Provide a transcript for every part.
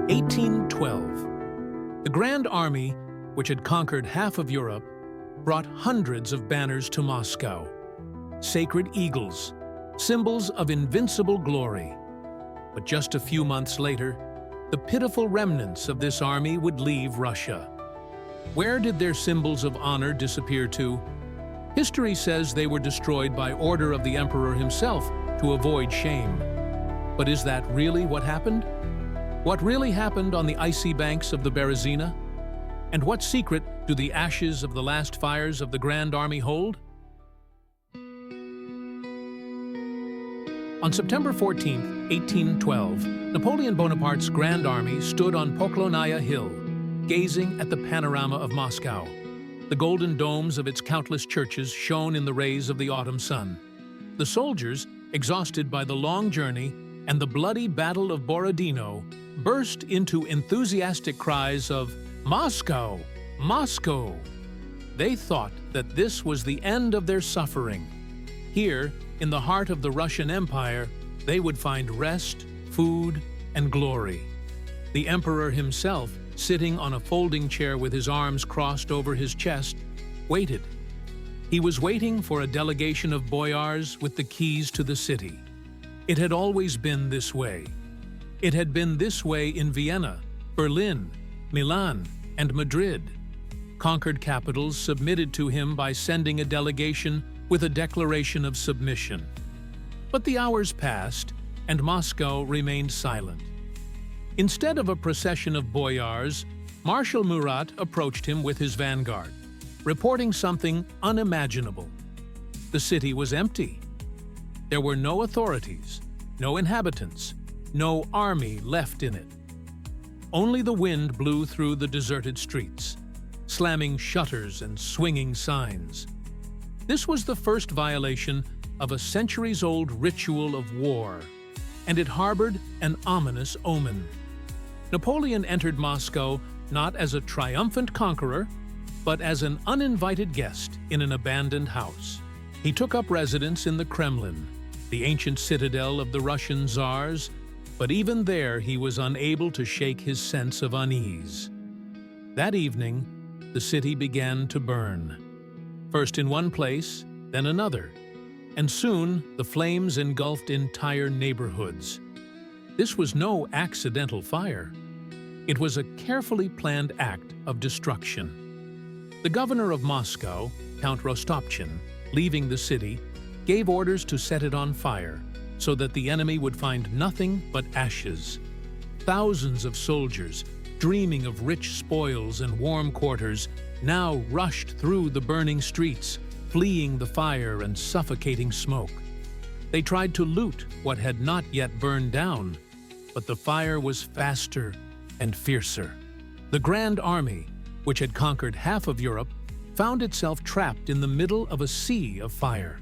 1812. The Grand Army, which had conquered half of Europe, brought hundreds of banners to Moscow. Sacred eagles, symbols of invincible glory. But just a few months later, the pitiful remnants of this army would leave Russia. Where did their symbols of honor disappear to? History says they were destroyed by order of the emperor himself to avoid shame. But is that really what happened? What really happened on the icy banks of the Berezina? And what secret do the ashes of the last fires of the Grand Army hold? On September 14, 1812, Napoleon Bonaparte's Grand Army stood on Poklonnaya Hill, gazing at the panorama of Moscow. The golden domes of its countless churches shone in the rays of the autumn sun. The soldiers, exhausted by the long journey and the bloody Battle of Borodino, burst into enthusiastic cries of "Moscow! Moscow!" They thought that this was the end of their suffering. Here, in the heart of the Russian Empire, they would find rest, food, and glory. The emperor himself, sitting on a folding chair with his arms crossed over his chest, waited. He was waiting for a delegation of boyars with the keys to the city. It had always been this way. It had been this way in Vienna, Berlin, Milan, and Madrid. Conquered capitals submitted to him by sending a delegation with a declaration of submission. But the hours passed, and Moscow remained silent. Instead of a procession of boyars, Marshal Murat approached him with his vanguard, reporting something unimaginable. The city was empty. There were no authorities, no inhabitants, no army left in it. Only the wind blew through the deserted streets, slamming shutters and swinging signs. This was the first violation of a centuries-old ritual of war, and it harbored an ominous omen. Napoleon entered Moscow not as a triumphant conqueror, but as an uninvited guest in an abandoned house. He took up residence in the Kremlin, the ancient citadel of the Russian czars, but even there he was unable to shake his sense of unease. That evening, the city began to burn. First in one place, then another, and soon the flames engulfed entire neighborhoods. This was no accidental fire. It was a carefully planned act of destruction. The governor of Moscow, Count Rostopchin, leaving the city, gave orders to set it on fire so that the enemy would find nothing but ashes. Thousands of soldiers, dreaming of rich spoils and warm quarters, now rushed through the burning streets, fleeing the fire and suffocating smoke. They tried to loot what had not yet burned down, but the fire was faster and fiercer. The Grand Army, which had conquered half of Europe, found itself trapped in the middle of a sea of fire.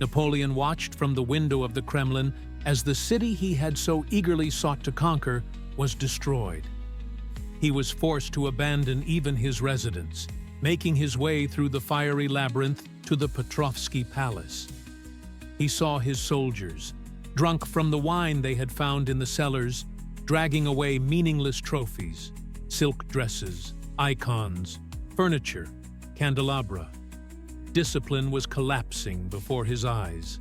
Napoleon watched from the window of the Kremlin as the city he had so eagerly sought to conquer was destroyed. He was forced to abandon even his residence, making his way through the fiery labyrinth to the Petrovsky Palace. He saw his soldiers, drunk from the wine they had found in the cellars, dragging away meaningless trophies, silk dresses, icons, furniture, candelabra. Discipline was collapsing before his eyes.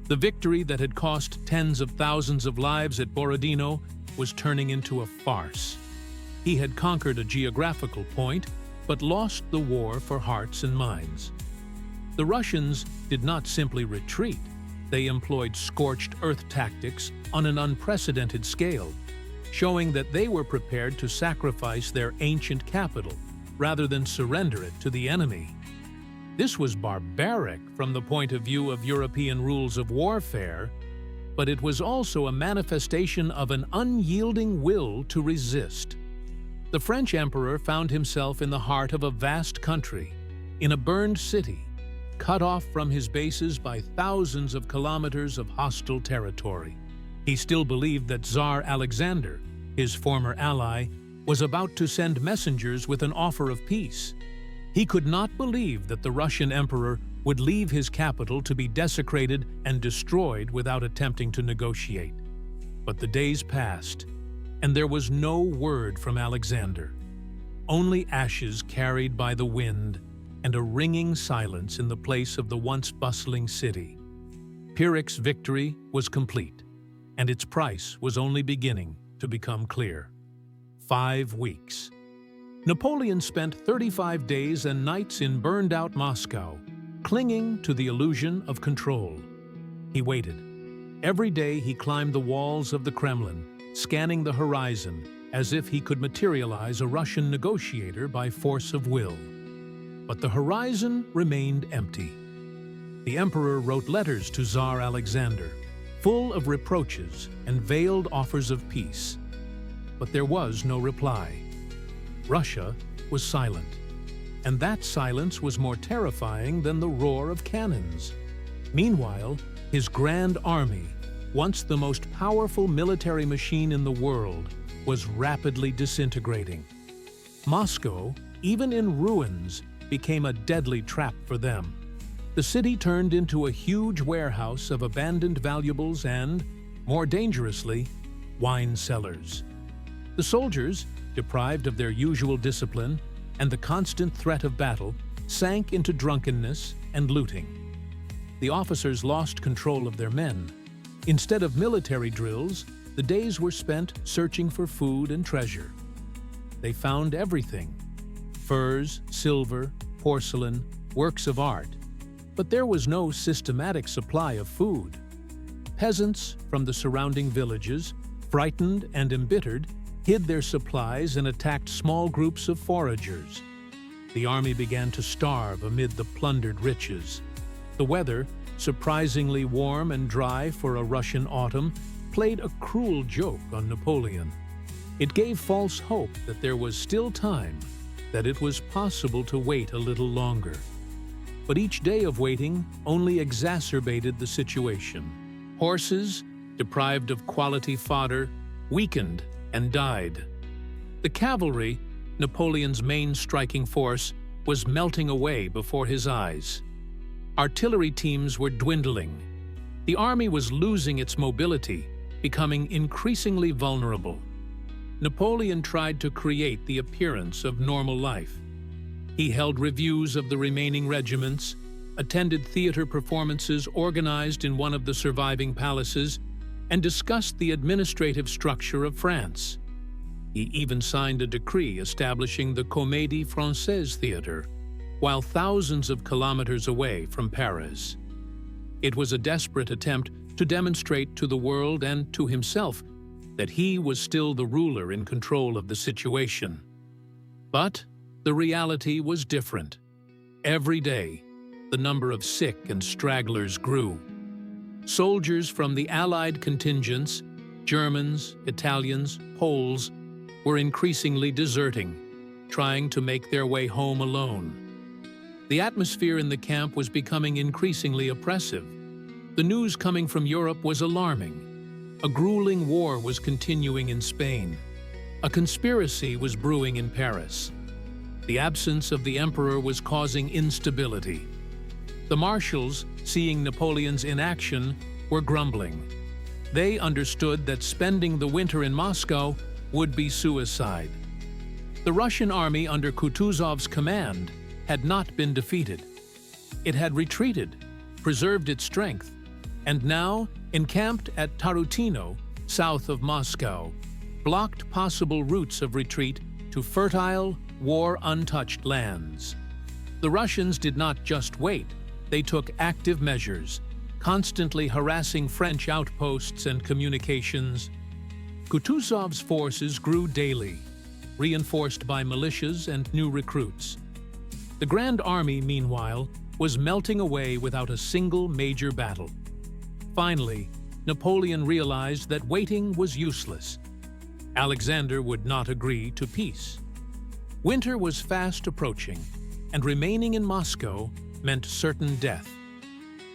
The victory that had cost tens of thousands of lives at Borodino was turning into a farce. He had conquered a geographical point, but lost the war for hearts and minds. The Russians did not simply retreat. They employed scorched earth tactics on an unprecedented scale, showing that they were prepared to sacrifice their ancient capital rather than surrender it to the enemy. This was barbaric from the point of view of European rules of warfare, but it was also a manifestation of an unyielding will to resist. The French emperor found himself in the heart of a vast country, in a burned city, cut off from his bases by thousands of kilometers of hostile territory. He still believed that Tsar Alexander, his former ally, was about to send messengers with an offer of peace. He could not believe that the Russian emperor would leave his capital to be desecrated and destroyed without attempting to negotiate. But the days passed, and there was no word from Alexander. Only ashes carried by the wind and a ringing silence in the place of the once bustling city. Pyrrhic's victory was complete, and its price was only beginning to become clear. 5 weeks. Napoleon spent 35 days and nights in burned-out Moscow, clinging to the illusion of control. He waited. Every day he climbed the walls of the Kremlin, scanning the horizon as if he could materialize a Russian negotiator by force of will. But the horizon remained empty. The emperor wrote letters to Tsar Alexander, full of reproaches and veiled offers of peace. But there was no reply. Russia was silent, and that silence was more terrifying than the roar of cannons. Meanwhile, his grand army, once the most powerful military machine in the world, was rapidly disintegrating. Moscow, even in ruins, became a deadly trap for them. The city turned into a huge warehouse of abandoned valuables and, more dangerously, wine cellars. The soldiers, deprived of their usual discipline and the constant threat of battle, sank into drunkenness and looting. The officers lost control of their men. Instead of military drills, the days were spent searching for food and treasure. They found everything: furs, silver, porcelain, works of art. But there was no systematic supply of food. Peasants from the surrounding villages, frightened and embittered, hid their supplies and attacked small groups of foragers. The army began to starve amid the plundered riches. The weather, surprisingly warm and dry for a Russian autumn, played a cruel joke on Napoleon. It gave false hope that there was still time, that it was possible to wait a little longer. But each day of waiting only exacerbated the situation. Horses, deprived of quality fodder, weakened and died. The cavalry, Napoleon's main striking force, was melting away before his eyes. Artillery teams were dwindling. The army was losing its mobility, becoming increasingly vulnerable. Napoleon tried to create the appearance of normal life. He held reviews of the remaining regiments, attended theater performances organized in one of the surviving palaces, and discussed the administrative structure of France. He even signed a decree establishing the Comédie Française theater, while thousands of kilometers away from Paris. It was a desperate attempt to demonstrate to the world and to himself that he was still the ruler in control of the situation. But the reality was different. Every day, the number of sick and stragglers grew. Soldiers from the Allied contingents, Germans, Italians, Poles, were increasingly deserting, trying to make their way home alone. The atmosphere in the camp was becoming increasingly oppressive. The news coming from Europe was alarming. A grueling war was continuing in Spain. A conspiracy was brewing in Paris. The absence of the emperor was causing instability. The marshals, seeing Napoleon's inaction, were grumbling. They understood that spending the winter in Moscow would be suicide. The Russian army under Kutuzov's command had not been defeated. It had retreated, preserved its strength, and now, encamped at Tarutino, south of Moscow, blocked possible routes of retreat to fertile, war-untouched lands. The Russians did not just wait, they took active measures, constantly harassing French outposts and communications. Kutuzov's forces grew daily, reinforced by militias and new recruits. The Grand Army, meanwhile, was melting away without a single major battle. Finally, Napoleon realized that waiting was useless. Alexander would not agree to peace. Winter was fast approaching, and remaining in Moscow meant certain death.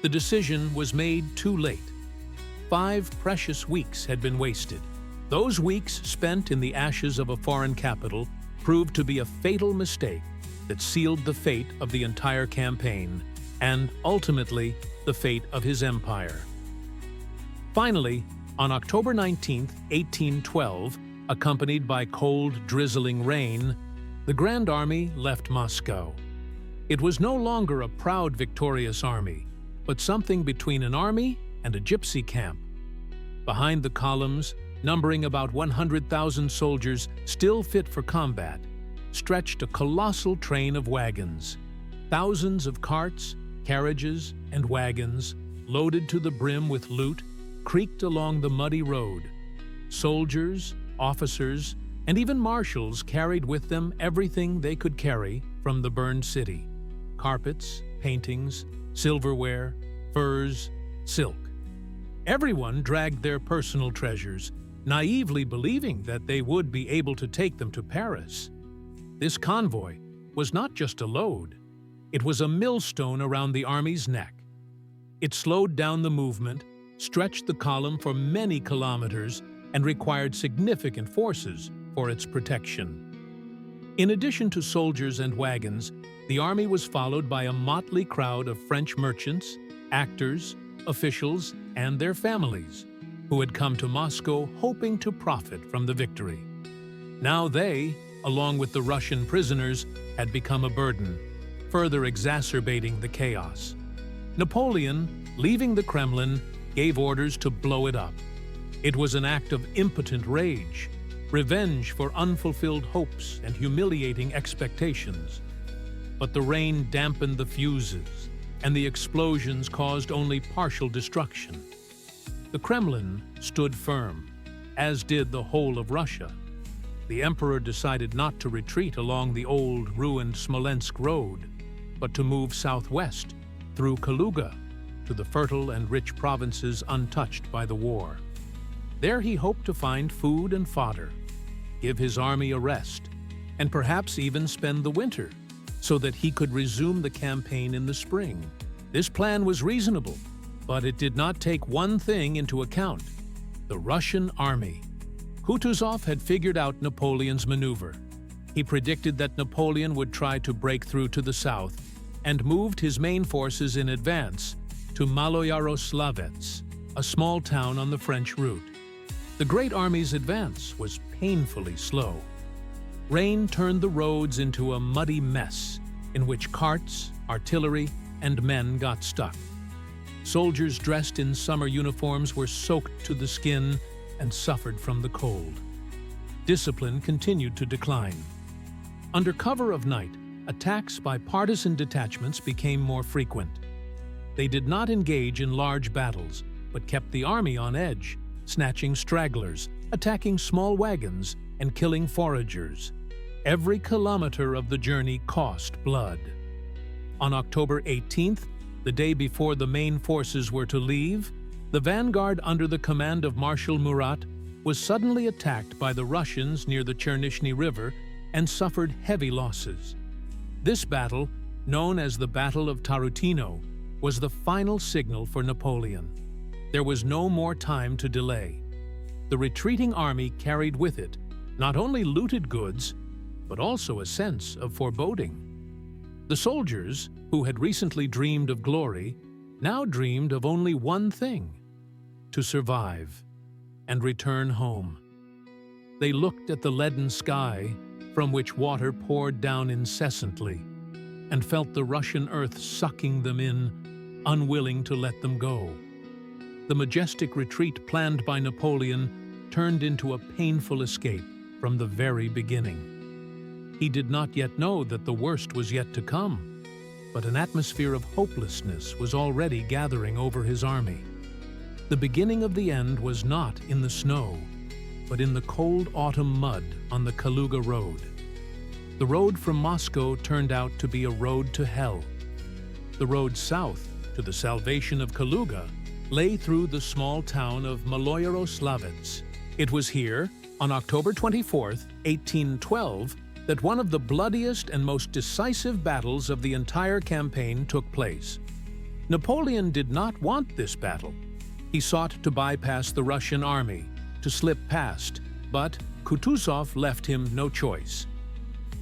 The decision was made too late. 5 precious weeks had been wasted. Those weeks spent in the ashes of a foreign capital proved to be a fatal mistake that sealed the fate of the entire campaign and, ultimately, the fate of his empire. Finally, on October 19, 1812, Accompanied by cold, drizzling rain, the Grand Army left Moscow. It was no longer a proud, victorious army, but something between an army and a gypsy camp. Behind the columns, numbering about 100,000 soldiers still fit for combat, stretched a colossal train of wagons. Thousands of carts, carriages, and wagons, loaded to the brim with loot, creaked along the muddy road. Soldiers, officers, and even marshals carried with them everything they could carry from the burned city: carpets, paintings, silverware, furs, silk. Everyone dragged their personal treasures, naively believing that they would be able to take them to Paris. This convoy was not just a load, it was a millstone around the army's neck. It slowed down the movement, stretched the column for many kilometers, and required significant forces for its protection. In addition to soldiers and wagons, the army was followed by a motley crowd of French merchants, actors, officials, and their families, who had come to Moscow hoping to profit from the victory. Now they, along with the Russian prisoners, had become a burden, further exacerbating the chaos. Napoleon, leaving the Kremlin, gave orders to blow it up. It was an act of impotent rage, revenge for unfulfilled hopes and humiliating expectations. But the rain dampened the fuses, and the explosions caused only partial destruction. The Kremlin stood firm, as did the whole of Russia. The emperor decided not to retreat along the old, ruined Smolensk road, but to move southwest through Kaluga to the fertile and rich provinces untouched by the war. There he hoped to find food and fodder, give his army a rest, and perhaps even spend the winter, so that he could resume the campaign in the spring. This plan was reasonable, but it did not take one thing into account: the Russian army. Kutuzov had figured out Napoleon's maneuver. He predicted that Napoleon would try to break through to the south and moved his main forces in advance to Maloyaroslavets, a small town on the French route. The great army's advance was painfully slow. Rain turned the roads into a muddy mess in which carts, artillery, and men got stuck. Soldiers dressed in summer uniforms were soaked to the skin and suffered from the cold. Discipline continued to decline. Under cover of night, attacks by partisan detachments became more frequent. They did not engage in large battles, but kept the army on edge, snatching stragglers, attacking small wagons, and killing foragers. Every kilometer of the journey cost blood. On October 18th, the day before the main forces were to leave, the vanguard under the command of Marshal Murat was suddenly attacked by the Russians near the Chernishny River and suffered heavy losses. This battle, known as the Battle of Tarutino, was the final signal for Napoleon. There was no more time to delay. The retreating army carried with it not only looted goods, but also a sense of foreboding. The soldiers, who had recently dreamed of glory, now dreamed of only one thing: to survive and return home. They looked at the leaden sky, from which water poured down incessantly, and felt the Russian earth sucking them in, unwilling to let them go. The majestic retreat planned by Napoleon turned into a painful escape from the very beginning. He did not yet know that the worst was yet to come, but an atmosphere of hopelessness was already gathering over his army. The beginning of the end was not in the snow, but in the cold autumn mud on the Kaluga road. The road from Moscow turned out to be a road to hell. The road south to the salvation of Kaluga lay through the small town of Maloyaroslavets. It was here, on October 24, 1812, that one of the bloodiest and most decisive battles of the entire campaign took place. Napoleon did not want this battle. He sought to bypass the Russian army, to slip past, but Kutuzov left him no choice.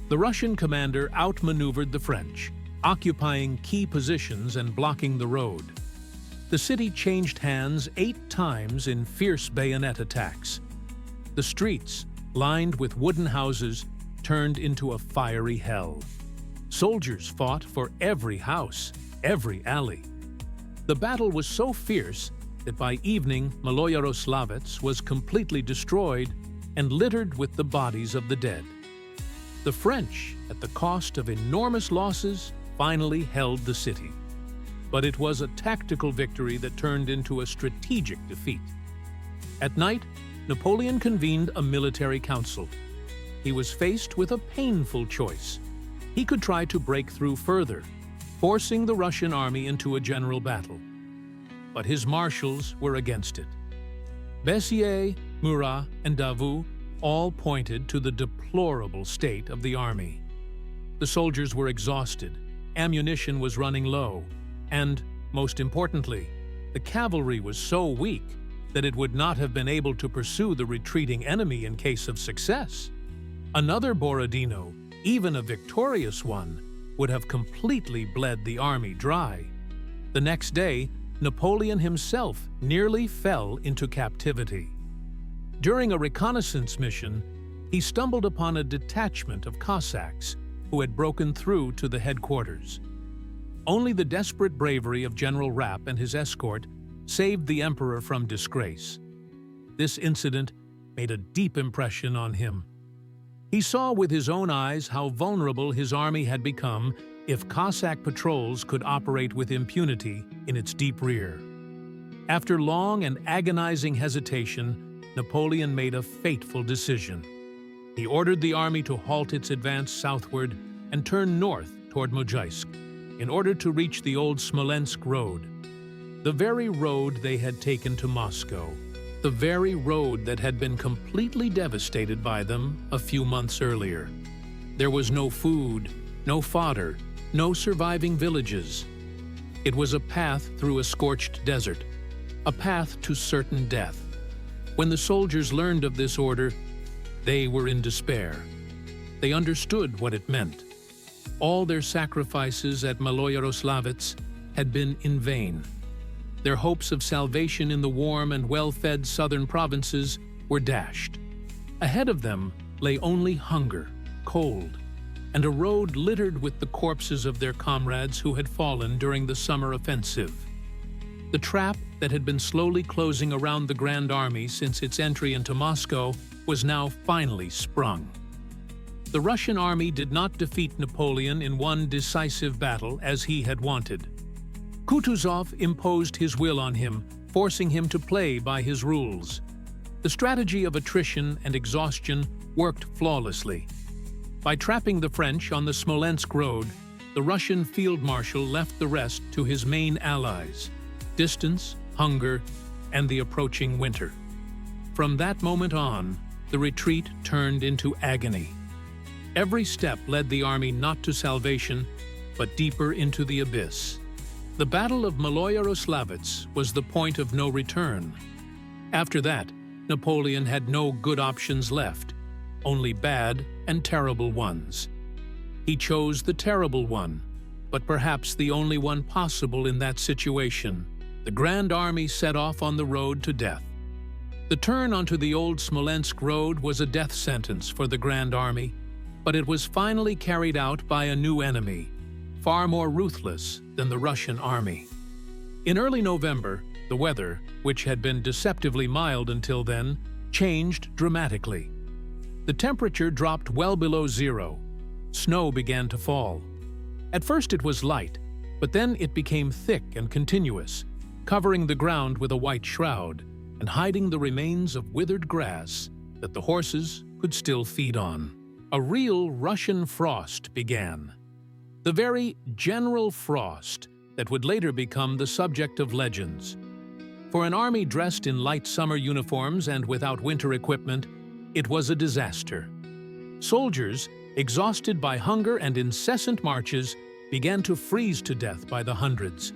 The Russian commander outmaneuvered the French, occupying key positions and blocking the road. The city changed hands 8 times in fierce bayonet attacks. The streets, lined with wooden houses, turned into a fiery hell. Soldiers fought for every house, every alley. The battle was so fierce that by evening Maloyaroslavets was completely destroyed and littered with the bodies of the dead. The French, at the cost of enormous losses, finally held the city. But it was a tactical victory that turned into a strategic defeat. At night, Napoleon convened a military council. He was faced with a painful choice. He could try to break through further, forcing the Russian army into a general battle. But his marshals were against it. Bessières, Murat, and Davout all pointed to the deplorable state of the army. The soldiers were exhausted, ammunition was running low, and, most importantly, the cavalry was so weak that it would not have been able to pursue the retreating enemy in case of success. Another Berezina, even a victorious one, would have completely bled the army dry. The next day, Napoleon himself nearly fell into captivity. During a reconnaissance mission, he stumbled upon a detachment of Cossacks who had broken through to the headquarters. Only the desperate bravery of General Rapp and his escort saved the emperor from disgrace. This incident made a deep impression on him. He saw with his own eyes how vulnerable his army had become if Cossack patrols could operate with impunity in its deep rear. After long and agonizing hesitation, Napoleon made a fateful decision. He ordered the army to halt its advance southward and turn north toward Mozhaisk in order to reach the old Smolensk road, the very road they had taken to Moscow, the very road that had been completely devastated by them a few months earlier. There was no food, no fodder, no surviving villages. It was a path through a scorched desert, a path to certain death. When the soldiers learned of this order, they were in despair. They understood what it meant. All their sacrifices at Maloyaroslavets had been in vain. Their hopes of salvation in the warm and well-fed southern provinces were dashed. Ahead of them lay only hunger, cold, and a road littered with the corpses of their comrades who had fallen during the summer offensive. The trap that had been slowly closing around the Grand Army since its entry into Moscow was now finally sprung. The Russian army did not defeat Napoleon in one decisive battle as he had wanted. Kutuzov imposed his will on him, forcing him to play by his rules. The strategy of attrition and exhaustion worked flawlessly. By trapping the French on the Smolensk road, the Russian field marshal left the rest to his main allies: distance, hunger, and the approaching winter. From that moment on, the retreat turned into agony. Every step led the army not to salvation, but deeper into the abyss. The Battle of Maloyaroslavets was the point of no return. After that, Napoleon had no good options left, only bad and terrible ones. He chose the terrible one, but perhaps the only one possible in that situation. The Grand Army set off on the road to death. The turn onto the old Smolensk road was a death sentence for the Grand Army, but it was finally carried out by a new enemy, far more ruthless than the Russian army. In early November, the weather, which had been deceptively mild until then, changed dramatically. The temperature dropped well below zero. Snow began to fall. At first it was light, but then it became thick and continuous, covering the ground with a white shroud and hiding the remains of withered grass that the horses could still feed on. A real Russian frost began. The very general frost that would later become the subject of legends. For an army dressed in light summer uniforms and without winter equipment, it was a disaster. Soldiers, exhausted by hunger and incessant marches, began to freeze to death by the hundreds.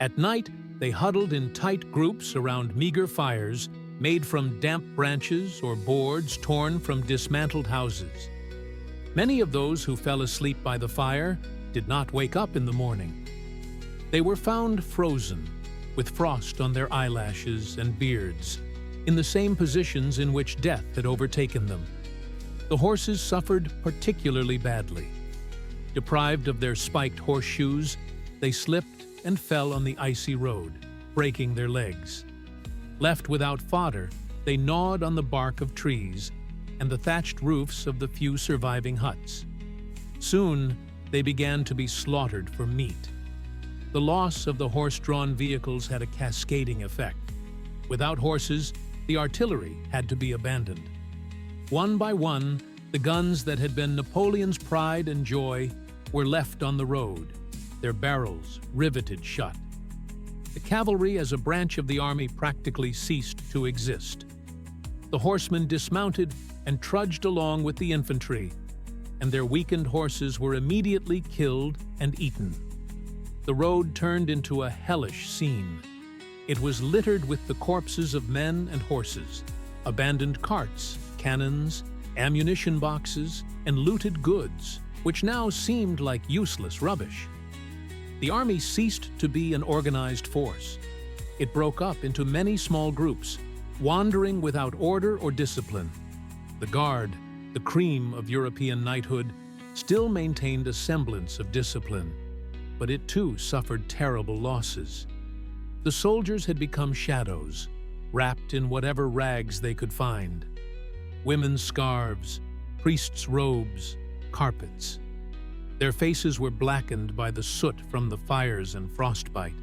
At night, they huddled in tight groups around meager fires made from damp branches or boards torn from dismantled houses. Many of those who fell asleep by the fire did not wake up in the morning. They were found frozen, with frost on their eyelashes and beards. in the same positions in which death had overtaken them. The horses suffered particularly badly. Deprived of their spiked horseshoes, they slipped and fell on the icy road, breaking their legs. Left without fodder, they gnawed on the bark of trees and the thatched roofs of the few surviving huts. Soon, they began to be slaughtered for meat. The loss of the horse-drawn vehicles had a cascading effect. Without horses, the artillery had to be abandoned. One by one, the guns that had been Napoleon's pride and joy were left on the road, their barrels riveted shut. The cavalry as a branch of the army practically ceased to exist. The horsemen dismounted and trudged along with the infantry, and their weakened horses were immediately killed and eaten. The road turned into a hellish scene. It was littered with the corpses of men and horses, abandoned carts, cannons, ammunition boxes, and looted goods, which now seemed like useless rubbish. The army ceased to be an organized force. It broke up into many small groups, wandering without order or discipline. The Guard, the cream of European knighthood, still maintained a semblance of discipline, but it too suffered terrible losses. The soldiers had become shadows, wrapped in whatever rags they could find. Women's scarves, priests' robes, carpets. Their faces were blackened by the soot from the fires and frostbite.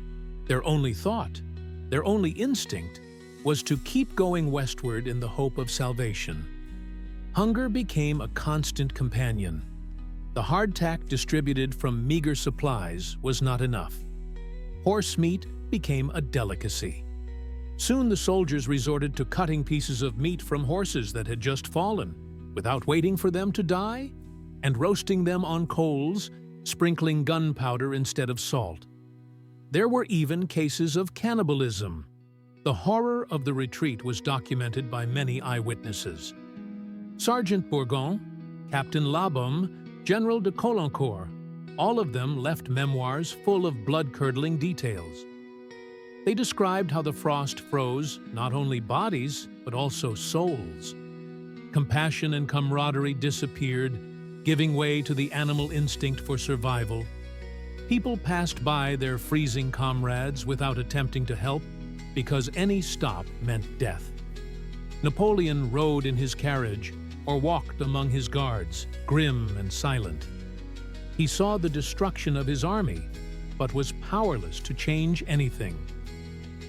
Their only thought, their only instinct, was to keep going westward in the hope of salvation. Hunger became a constant companion. The hardtack distributed from meager supplies was not enough. Horse meat became a delicacy. Soon the soldiers resorted to cutting pieces of meat from horses that had just fallen, without waiting for them to die, and roasting them on coals, sprinkling gunpowder instead of salt. There were even cases of cannibalism. The horror of the retreat was documented by many eyewitnesses. Sergeant Bourgon, Captain Labaume, General de Caulaincourt, all of them left memoirs full of blood-curdling details. They described how the frost froze not only bodies, but also souls. Compassion and camaraderie disappeared, giving way to the animal instinct for survival. People passed by their freezing comrades without attempting to help, because any stop meant death. Napoleon rode in his carriage or walked among his guards, grim and silent. He saw the destruction of his army, but was powerless to change anything.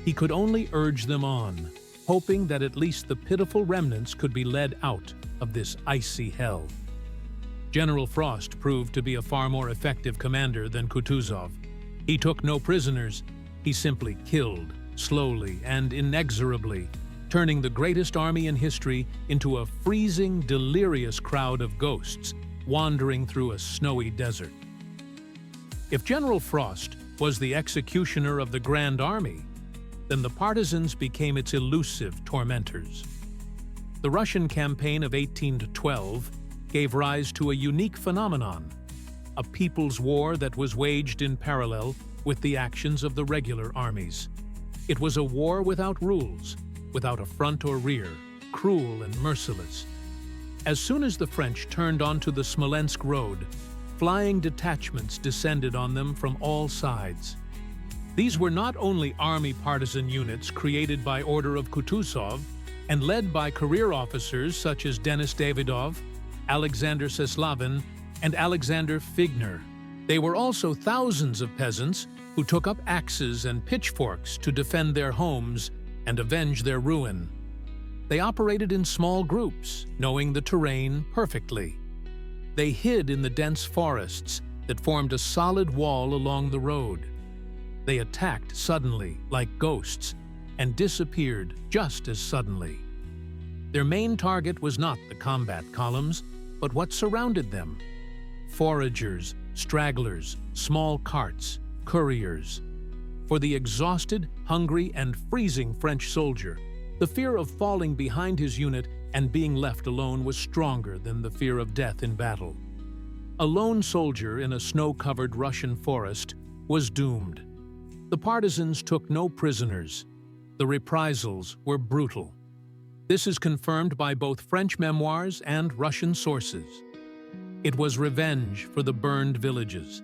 He could only urge them on, hoping that at least the pitiful remnants could be led out of this icy hell. General Frost proved to be a far more effective commander than Kutuzov. He took no prisoners. He simply killed, slowly and inexorably, turning the greatest army in history into a freezing, delirious crowd of ghosts wandering through a snowy desert. If General Frost was the executioner of the Grand Army, then the partisans became its elusive tormentors. The Russian campaign of 1812 gave rise to a unique phenomenon, a people's war that was waged in parallel with the actions of the regular armies. It was a war without rules, without a front or rear, cruel and merciless. As soon as the French turned onto the Smolensk road, flying detachments descended on them from all sides. These were not only army partisan units created by order of Kutuzov and led by career officers such as Denis Davidov, Alexander Seslavin, and Alexander Figner. They were also thousands of peasants who took up axes and pitchforks to defend their homes and avenge their ruin. They operated in small groups, knowing the terrain perfectly. They hid in the dense forests that formed a solid wall along the road. They attacked suddenly, like ghosts, and disappeared just as suddenly. Their main target was not the combat columns, but what surrounded them: foragers, stragglers, small carts, couriers. For the exhausted, hungry, and freezing French soldier, the fear of falling behind his unit and being left alone was stronger than the fear of death in battle. A lone soldier in a snow-covered Russian forest was doomed. The partisans took no prisoners. The reprisals were brutal. This is confirmed by both French memoirs and Russian sources. It was revenge for the burned villages,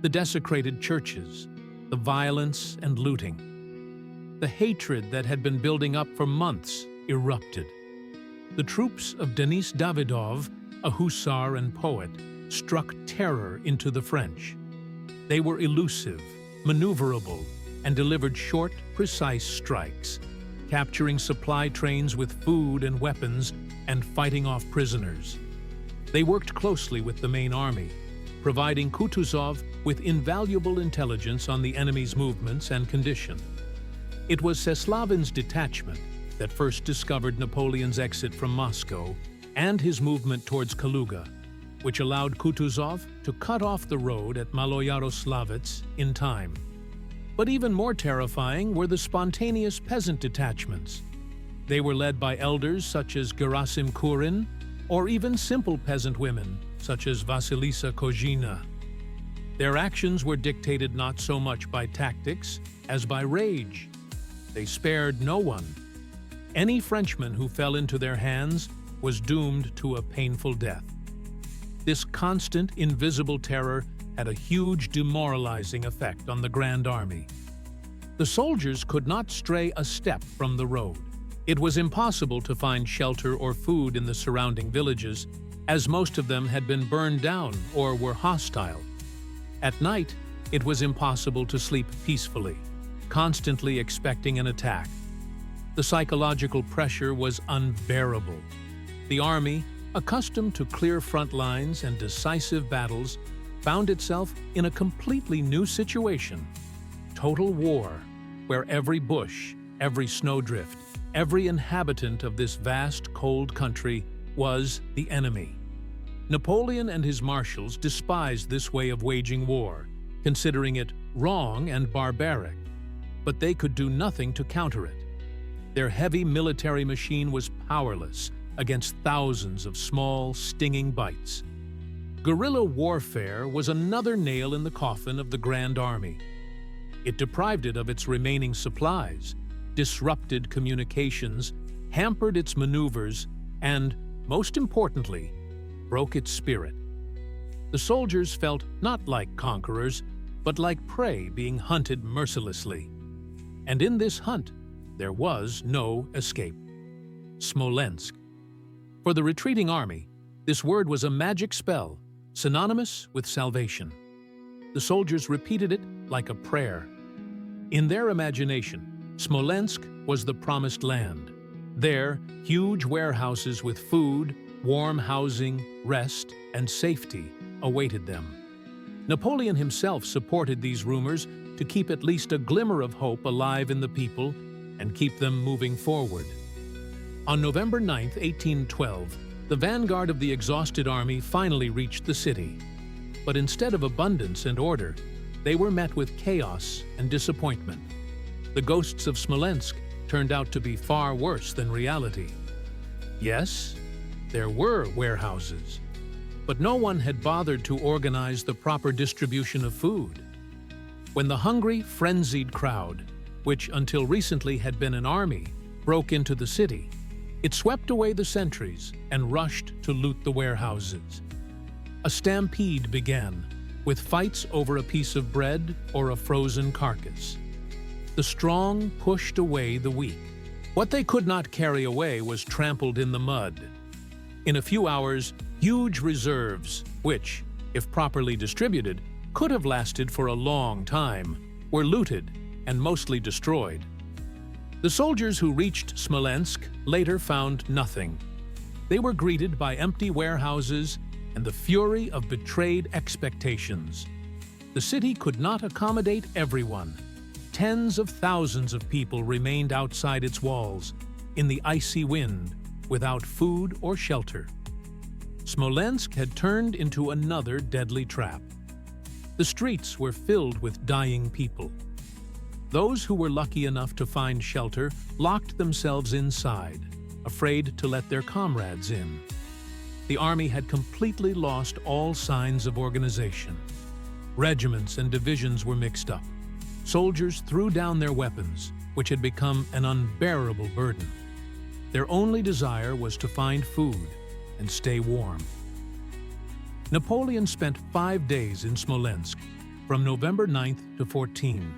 the desecrated churches, the violence and looting. The hatred that had been building up for months erupted. The troops of Denis Davidov, a hussar and poet, struck terror into the French. They were elusive, maneuverable, and delivered short, precise strikes, capturing supply trains with food and weapons and fighting off prisoners. They worked closely with the main army, providing Kutuzov with invaluable intelligence on the enemy's movements and condition. It was Seslavin's detachment that first discovered Napoleon's exit from Moscow and his movement towards Kaluga, which allowed Kutuzov to cut off the road at Maloyaroslavets in time. But even more terrifying were the spontaneous peasant detachments. They were led by elders such as Gerasim Kurin, or even simple peasant women such as Vasilisa Kozhina. Their actions were dictated not so much by tactics as by rage. They spared no one. Any Frenchman who fell into their hands was doomed to a painful death. This constant, invisible terror had a huge demoralizing effect on the Grand Army. The soldiers could not stray a step from the road. It was impossible to find shelter or food in the surrounding villages, as most of them had been burned down or were hostile. At night, it was impossible to sleep peacefully, constantly expecting an attack. The psychological pressure was unbearable. The army, accustomed to clear front lines and decisive battles, found itself in a completely new situation. Total war, where every bush, every snowdrift, every inhabitant of this vast, cold country was the enemy. Napoleon and his marshals despised this way of waging war, considering it wrong and barbaric, but they could do nothing to counter it. Their heavy military machine was powerless against thousands of small, stinging bites. Guerrilla warfare was another nail in the coffin of the Grand Army. It deprived it of its remaining supplies, disrupted communications, hampered its maneuvers, and, most importantly, broke its spirit. The soldiers felt not like conquerors, but like prey being hunted mercilessly. And in this hunt, there was no escape. Smolensk. For the retreating army, this word was a magic spell, synonymous with salvation. The soldiers repeated it like a prayer. In their imagination, Smolensk was the promised land. There, huge warehouses with food, warm housing, rest, and safety awaited them. Napoleon himself supported these rumors to keep at least a glimmer of hope alive in the people and keep them moving forward. On November 9, 1812, the vanguard of the exhausted army finally reached the city. But instead of abundance and order, they were met with chaos and disappointment. The ghosts of Smolensk turned out to be far worse than reality. Yes, there were warehouses, but no one had bothered to organize the proper distribution of food. When the hungry, frenzied crowd, which until recently had been an army, broke into the city, it swept away the sentries and rushed to loot the warehouses. A stampede began, with fights over a piece of bread or a frozen carcass. The strong pushed away the weak. What they could not carry away was trampled in the mud. In a few hours, huge reserves, which, if properly distributed, could have lasted for a long time, were looted and mostly destroyed. The soldiers who reached Smolensk later found nothing. They were greeted by empty warehouses and the fury of betrayed expectations. The city could not accommodate everyone. Tens of thousands of people remained outside its walls, in the icy wind, without food or shelter. Smolensk had turned into another deadly trap. The streets were filled with dying people. Those who were lucky enough to find shelter locked themselves inside, afraid to let their comrades in. The army had completely lost all signs of organization. Regiments and divisions were mixed up. Soldiers threw down their weapons, which had become an unbearable burden. Their only desire was to find food and stay warm. Napoleon spent 5 days in Smolensk, from November 9th to 14.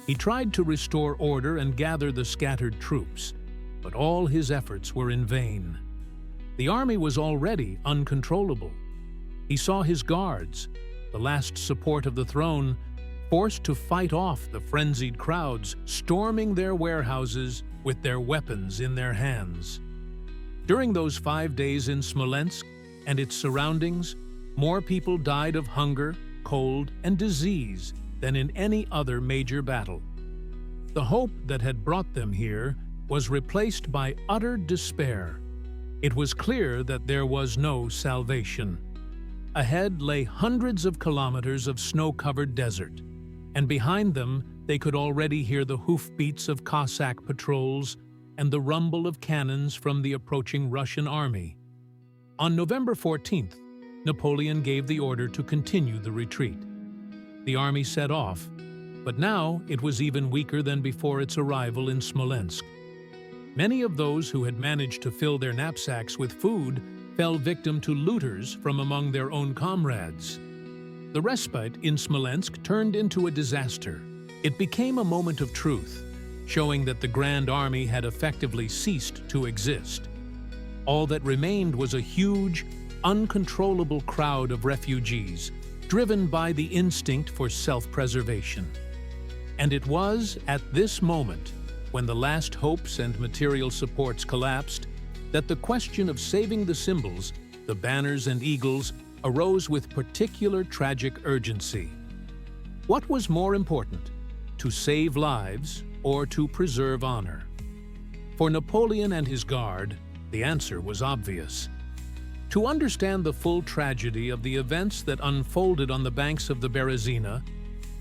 He tried to restore order and gather the scattered troops, but all his efforts were in vain. The army was already uncontrollable. He saw his guards, the last support of the throne, forced to fight off the frenzied crowds storming their warehouses with their weapons in their hands. During those 5 days in Smolensk and its surroundings, more people died of hunger, cold, and disease than in any other major battle. The hope that had brought them here was replaced by utter despair. It was clear that there was no salvation. Ahead lay hundreds of kilometers of snow-covered desert, and behind them they could already hear the hoofbeats of Cossack patrols and the rumble of cannons from the approaching Russian army. On November 14th, Napoleon gave the order to continue the retreat. The army set off, but now it was even weaker than before its arrival in Smolensk. Many of those who had managed to fill their knapsacks with food fell victim to looters from among their own comrades. The respite in Smolensk turned into a disaster. It became a moment of truth, showing that the Grand Army had effectively ceased to exist. All that remained was a huge, uncontrollable crowd of refugees, driven by the instinct for self-preservation. And it was at this moment, when the last hopes and material supports collapsed, that the question of saving the symbols, the banners and eagles, arose with particular tragic urgency. What was more important, to save lives or to preserve honor? For Napoleon and his guard, the answer was obvious. To understand the full tragedy of the events that unfolded on the banks of the Berezina,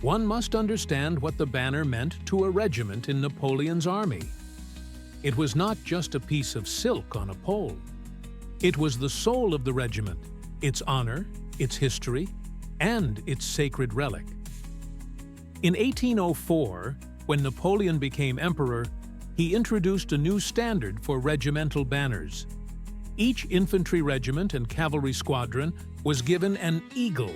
one must understand what the banner meant to a regiment in Napoleon's army. It was not just a piece of silk on a pole. It was the soul of the regiment, its honor, its history, and its sacred relic. In 1804, when Napoleon became emperor, he introduced a new standard for regimental banners. Each infantry regiment and cavalry squadron was given an eagle,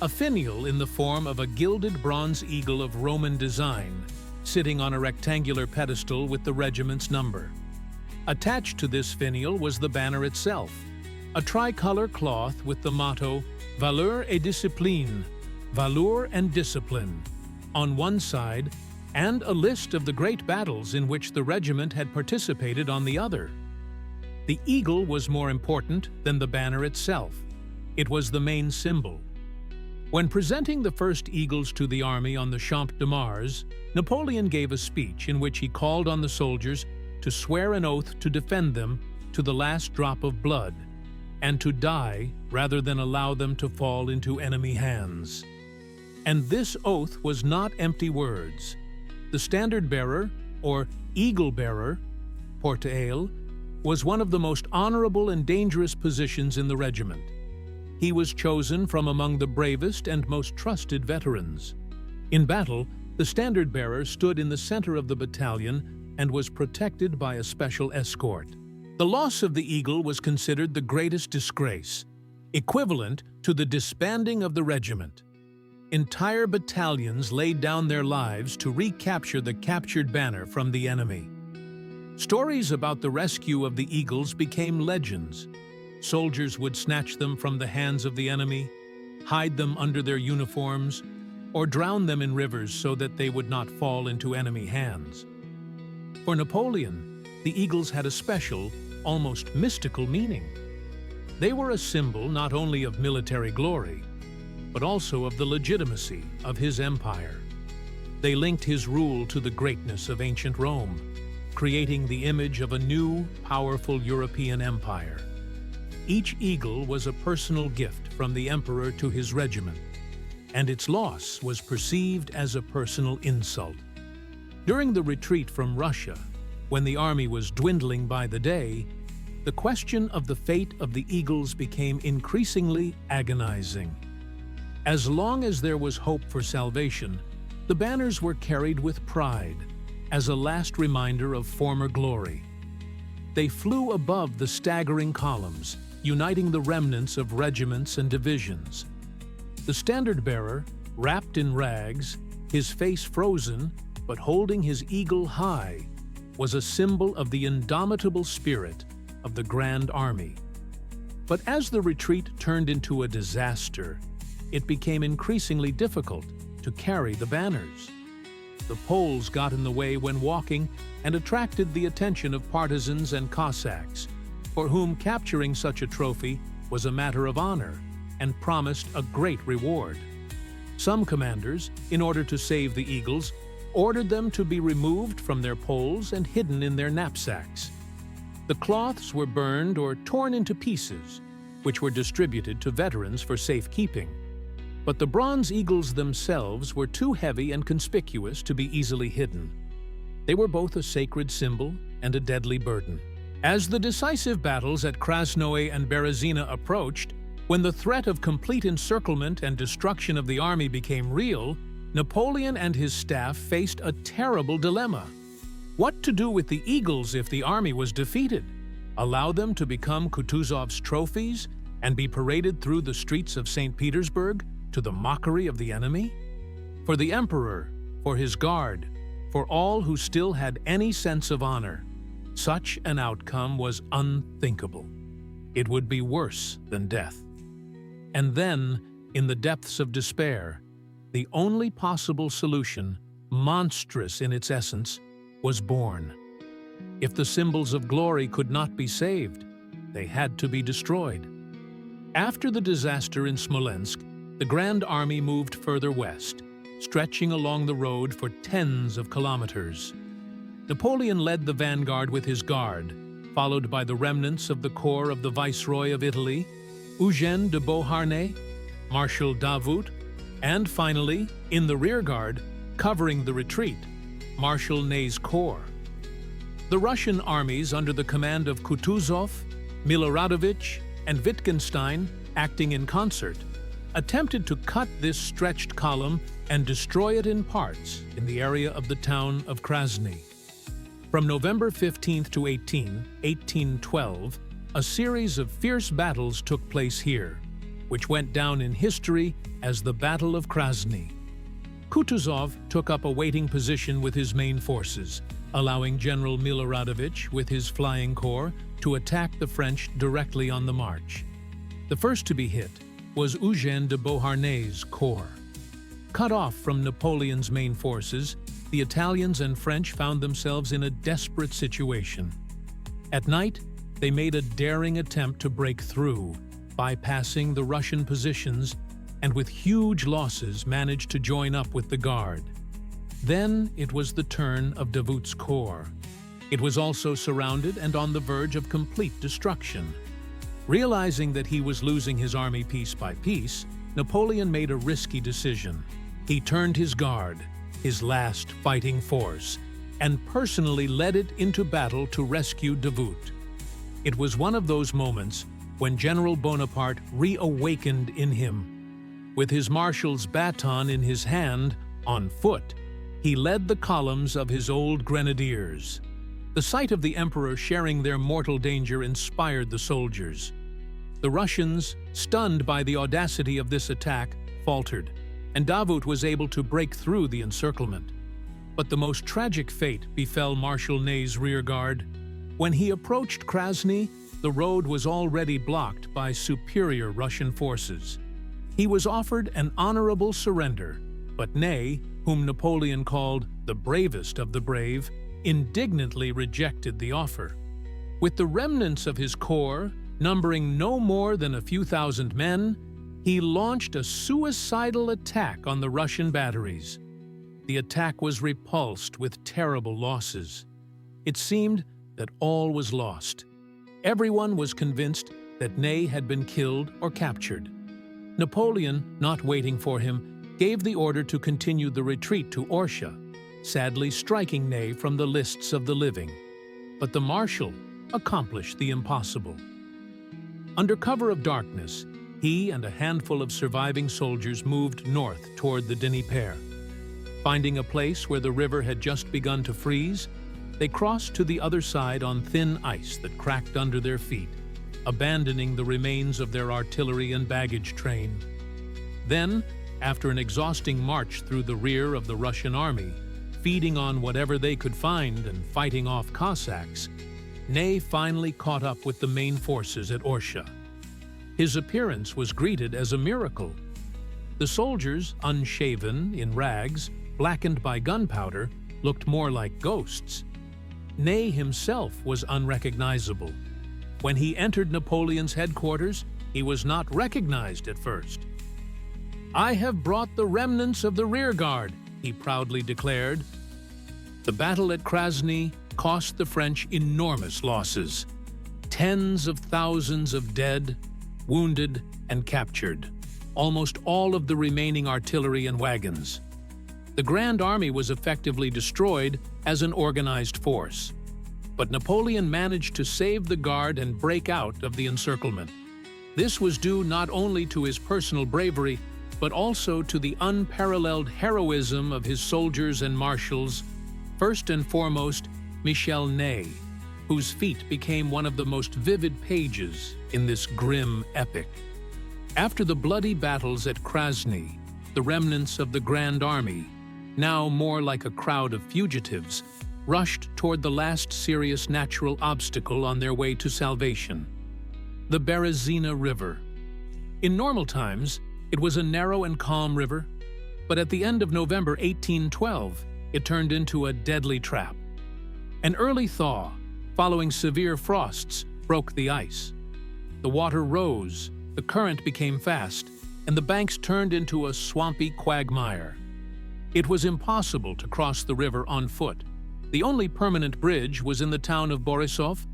a finial in the form of a gilded bronze eagle of Roman design, sitting on a rectangular pedestal with the regiment's number. Attached to this finial was the banner itself, a tricolor cloth with the motto Valeur et Discipline, Valor and Discipline, on one side, and a list of the great battles in which the regiment had participated on the other. The eagle was more important than the banner itself. It was the main symbol. When presenting the first eagles to the army on the Champ de Mars, Napoleon gave a speech in which he called on the soldiers to swear an oath to defend them to the last drop of blood, and to die rather than allow them to fall into enemy hands. And this oath was not empty words. The standard-bearer, or eagle-bearer, porte-aile, was one of the most honorable and dangerous positions in the regiment. He was chosen from among the bravest and most trusted veterans. In battle, the standard-bearer stood in the center of the battalion and was protected by a special escort. The loss of the eagle was considered the greatest disgrace, equivalent to the disbanding of the regiment. Entire battalions laid down their lives to recapture the captured banner from the enemy. Stories about the rescue of the eagles became legends. Soldiers would snatch them from the hands of the enemy, hide them under their uniforms, or drown them in rivers so that they would not fall into enemy hands. For Napoleon, the eagles had a special, almost mystical meaning. They were a symbol not only of military glory, but also of the legitimacy of his empire. They linked his rule to the greatness of ancient Rome, creating the image of a new, powerful European empire. Each eagle was a personal gift from the emperor to his regiment, and its loss was perceived as a personal insult. During the retreat from Russia, when the army was dwindling by the day, the question of the fate of the eagles became increasingly agonizing. As long as there was hope for salvation, the banners were carried with pride, as a last reminder of former glory. They flew above the staggering columns, uniting the remnants of regiments and divisions. The standard-bearer, wrapped in rags, his face frozen, but holding his eagle high, was a symbol of the indomitable spirit of the Grand Army. But as the retreat turned into a disaster, it became increasingly difficult to carry the banners. The poles got in the way when walking and attracted the attention of partisans and Cossacks, for whom capturing such a trophy was a matter of honor and promised a great reward. Some commanders, in order to save the eagles, ordered them to be removed from their poles and hidden in their knapsacks. The cloths were burned or torn into pieces, which were distributed to veterans for safekeeping. But the bronze eagles themselves were too heavy and conspicuous to be easily hidden. They were both a sacred symbol and a deadly burden. As the decisive battles at Krasnoye and Berezina approached, when the threat of complete encirclement and destruction of the army became real, Napoleon and his staff faced a terrible dilemma. What to do with the eagles if the army was defeated? Allow them to become Kutuzov's trophies and be paraded through the streets of St. Petersburg to the mockery of the enemy? For the emperor, for his guard, for all who still had any sense of honor, such an outcome was unthinkable. It would be worse than death. And then, in the depths of despair, the only possible solution, monstrous in its essence, was born. If the symbols of glory could not be saved, they had to be destroyed. After the disaster in Smolensk, the Grand Army moved further west, stretching along the road for tens of kilometers. Napoleon led the vanguard with his guard, followed by the remnants of the corps of the Viceroy of Italy, Eugène de Beauharnais, Marshal Davout, and finally, in the rearguard, covering the retreat, Marshal Ney's corps. The Russian armies under the command of Kutuzov, Miloradovich, and Wittgenstein, acting in concert, attempted to cut this stretched column and destroy it in parts in the area of the town of Krasny. From November 15 to 1812, a series of fierce battles took place here, which went down in history as the Battle of Krasny. Kutuzov took up a waiting position with his main forces, allowing General Miloradovich with his flying corps to attack the French directly on the march. The first to be hit was Eugène de Beauharnais' corps. Cut off from Napoleon's main forces, the Italians and French found themselves in a desperate situation. At night, they made a daring attempt to break through, bypassing the Russian positions, and with huge losses managed to join up with the Guard. Then it was the turn of Davout's corps. It was also surrounded and on the verge of complete destruction. Realizing that he was losing his army piece by piece, Napoleon made a risky decision. He turned his Guard, his last fighting force, and personally led it into battle to rescue Davout. It was one of those moments when General Bonaparte reawakened in him. With his marshal's baton in his hand, on foot, he led the columns of his old grenadiers. The sight of the emperor sharing their mortal danger inspired the soldiers. The Russians, stunned by the audacity of this attack, faltered, and Davout was able to break through the encirclement. But the most tragic fate befell Marshal Ney's rearguard. When he approached Krasny, the road was already blocked by superior Russian forces. He was offered an honorable surrender, but Ney, whom Napoleon called the bravest of the brave, indignantly rejected the offer. With the remnants of his corps, numbering no more than a few thousand men, he launched a suicidal attack on the Russian batteries. The attack was repulsed with terrible losses. It seemed that all was lost. Everyone was convinced that Ney had been killed or captured. Napoleon, not waiting for him, gave the order to continue the retreat to Orsha, sadly striking Ney from the lists of the living. But the marshal accomplished the impossible. Under cover of darkness, he and a handful of surviving soldiers moved north toward the Dnieper. Finding a place where the river had just begun to freeze, They crossed to the other side on thin ice that cracked under their feet, abandoning the remains of their artillery and baggage train. Then, after an exhausting march through the rear of the Russian army, feeding on whatever they could find and fighting off Cossacks, Ney finally caught up with the main forces at Orsha. His appearance was greeted as a miracle. The soldiers, unshaven, in rags, blackened by gunpowder, looked more like ghosts. Ney himself was unrecognizable. When he entered Napoleon's headquarters, he was not recognized at first. "I have brought the remnants of the rearguard," he proudly declared. The battle at Krasny cost the French enormous losses. Tens of thousands of dead, wounded, and captured. Almost all of the remaining artillery and wagons. The Grand Army was effectively destroyed as an organized force. But Napoleon managed to save the Guard and break out of the encirclement. This was due not only to his personal bravery, but also to the unparalleled heroism of his soldiers and marshals, first and foremost, Michel Ney, whose feat became one of the most vivid pages in this grim epic. After the bloody battles at Krasny, the remnants of the Grand Army, now more like a crowd of fugitives, rushed toward the last serious natural obstacle on their way to salvation, the Berezina River. In normal times, it was a narrow and calm river, but at the end of November 1812, it turned into a deadly trap. An early thaw, following severe frosts, broke the ice. The water rose, the current became fast, and the banks turned into a swampy quagmire. It was impossible to cross the river on foot. The only permanent bridge was in the town of Borisov,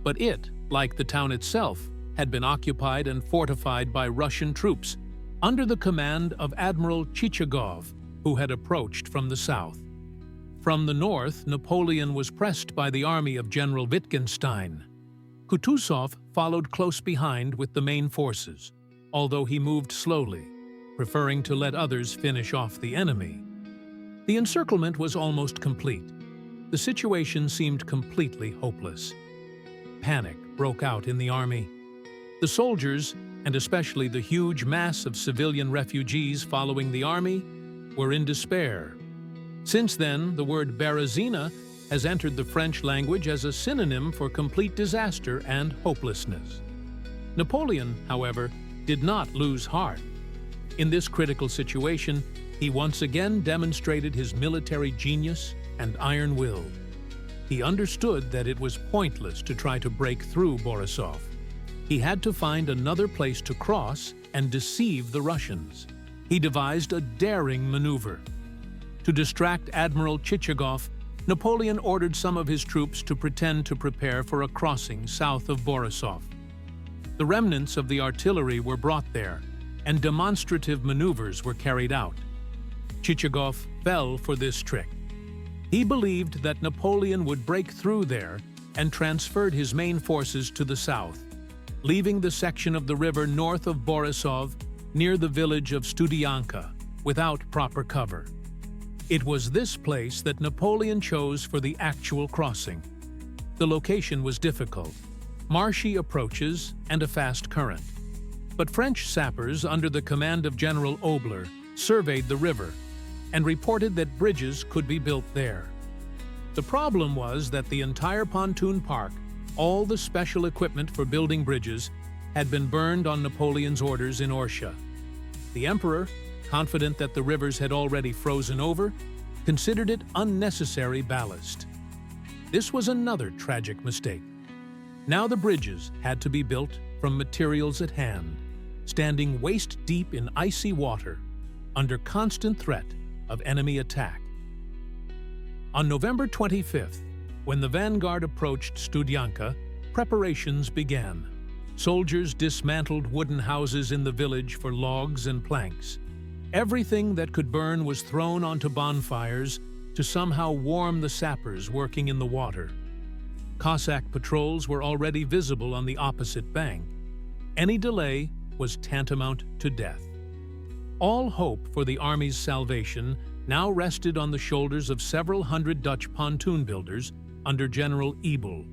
but it, like the town itself, had been occupied and fortified by Russian troops under the command of Admiral Chichagov, who had approached from the south. From the north, Napoleon was pressed by the army of General Wittgenstein. Kutuzov followed close behind with the main forces, although he moved slowly, preferring to let others finish off the enemy. The encirclement was almost complete. The situation seemed completely hopeless. Panic broke out in the army. The soldiers, and especially the huge mass of civilian refugees following the army, were in despair. Since then, the word Berezina has entered the French language as a synonym for complete disaster and hopelessness. Napoleon, however, did not lose heart. In this critical situation, he once again demonstrated his military genius and iron will. He understood that it was pointless to try to break through Borisov. He had to find another place to cross and deceive the Russians. He devised a daring maneuver. To distract Admiral Chichagov, Napoleon ordered some of his troops to pretend to prepare for a crossing south of Borisov. The remnants of the artillery were brought there, and demonstrative maneuvers were carried out. Chichagov fell for this trick. He believed that Napoleon would break through there and transferred his main forces to the south, leaving the section of the river north of Borisov near the village of Studianka without proper cover. It was this place that Napoleon chose for the actual crossing. The location was difficult, marshy approaches and a fast current. But French sappers under the command of General Obler surveyed the river and reported that bridges could be built there. The problem was that the entire pontoon park, all the special equipment for building bridges, had been burned on Napoleon's orders in Orsha. The emperor, confident that the rivers had already frozen over, considered it unnecessary ballast. This was another tragic mistake. Now the bridges had to be built from materials at hand, standing waist-deep in icy water, under constant threat of enemy attack. On November 25th, when the vanguard approached Studianka, preparations began. Soldiers dismantled wooden houses in the village for logs and planks. Everything that could burn was thrown onto bonfires to somehow warm the sappers working in the water. Cossack patrols were already visible on the opposite bank. Any delay was tantamount to death. All hope for the army's salvation now rested on the shoulders of several hundred Dutch pontoon builders under General Ebel,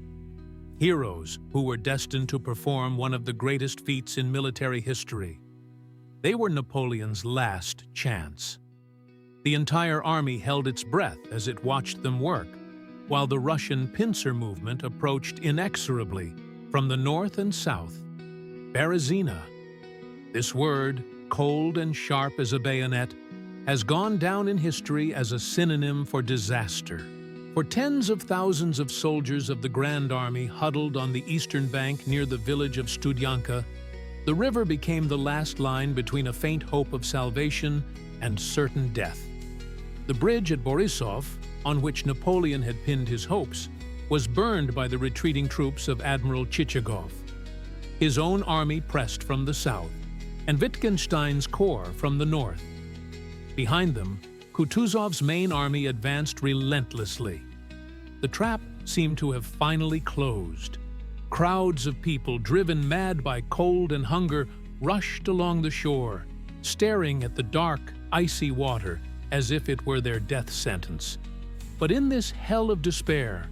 heroes who were destined to perform one of the greatest feats in military history. They were Napoleon's last chance. The entire army held its breath as it watched them work, while the Russian pincer movement approached inexorably from the north and south. Berezina. This word, cold and sharp as a bayonet, has gone down in history as a synonym for disaster. For tens of thousands of soldiers of the Grand Army huddled on the eastern bank near the village of Studianka, the river became the last line between a faint hope of salvation and certain death. The bridge at Borisov, on which Napoleon had pinned his hopes, was burned by the retreating troops of Admiral Chichagov. His own army pressed from the south, and Wittgenstein's corps from the north. Behind them, Kutuzov's main army advanced relentlessly. The trap seemed to have finally closed. Crowds of people, driven mad by cold and hunger, rushed along the shore, staring at the dark, icy water as if it were their death sentence. But in this hell of despair,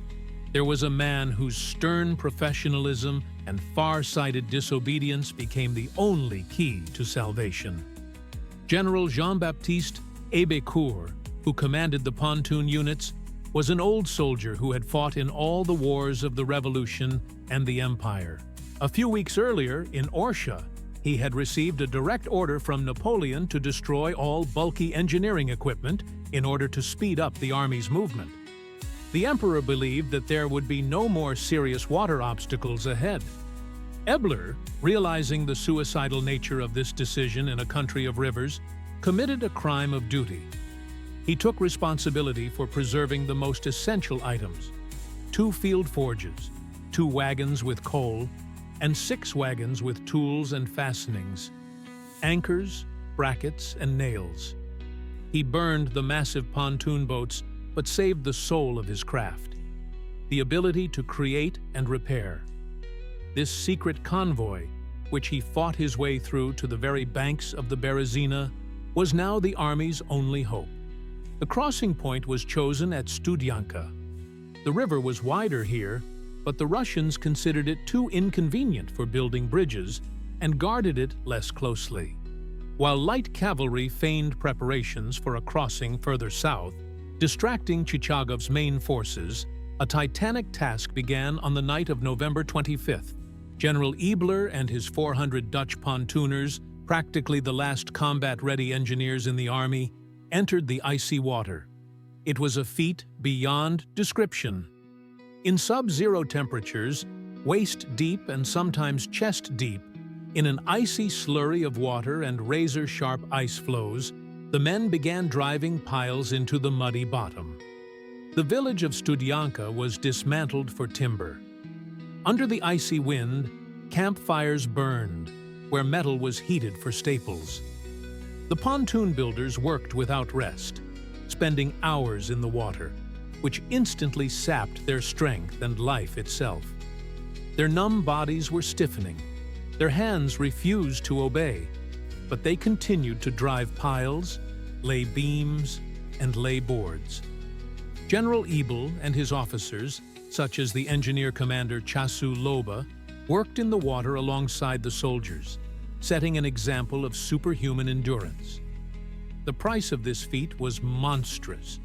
there was a man whose stern professionalism and far-sighted disobedience became the only key to salvation. General Jean-Baptiste Hébécourt, who commanded the pontoon units, was an old soldier who had fought in all the wars of the Revolution and the Empire. A few weeks earlier, in Orsha, he had received a direct order from Napoleon to destroy all bulky engineering equipment in order to speed up the army's movement. The emperor believed that there would be no more serious water obstacles ahead. Ebler, realizing the suicidal nature of this decision in a country of rivers, committed a crime of duty. He took responsibility for preserving the most essential items: 2 field forges, 2 wagons with coal, and 6 wagons with tools and fastenings, anchors, brackets, and nails. He burned the massive pontoon boats but saved the soul of his craft, the ability to create and repair. This secret convoy, which he fought his way through to the very banks of the Berezina, was now the army's only hope. The crossing point was chosen at Studianka. The river was wider here, but the Russians considered it too inconvenient for building bridges and guarded it less closely. While light cavalry feigned preparations for a crossing further south, distracting Chichagov's main forces, a titanic task began on the night of November 25th. General Ebler and his 400 Dutch pontooners, practically the last combat-ready engineers in the army, entered the icy water. It was a feat beyond description. In sub-zero temperatures, waist-deep and sometimes chest-deep, in an icy slurry of water and razor-sharp ice floes, the men began driving piles into the muddy bottom. The village of Studianka was dismantled for timber. Under the icy wind, campfires burned, where metal was heated for staples. The pontoon builders worked without rest, spending hours in the water, which instantly sapped their strength and life itself. Their numb bodies were stiffening. Their hands refused to obey, but they continued to drive piles, lay beams, and lay boards. General Ebel and his officers, such as the engineer commander Chasu Loba, worked in the water alongside the soldiers, setting an example of superhuman endurance. The price of this feat was monstrous.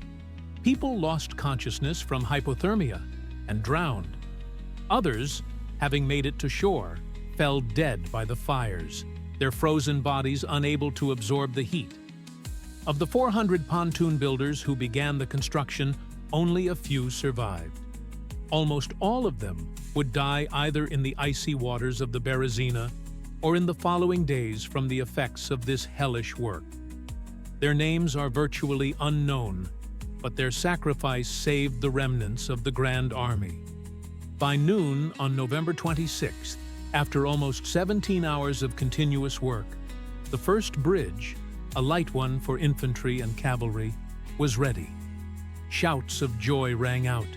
People lost consciousness from hypothermia and drowned. Others, having made it to shore, fell dead by the fires, their frozen bodies unable to absorb the heat. Of the 400 pontoon builders who began the construction, only a few survived. Almost all of them would die either in the icy waters of the Berezina or in the following days from the effects of this hellish work. Their names are virtually unknown, but their sacrifice saved the remnants of the Grand Army. By noon on November 26th, after almost 17 hours of continuous work, the first bridge, a light one for infantry and cavalry, was ready. Shouts of joy rang out,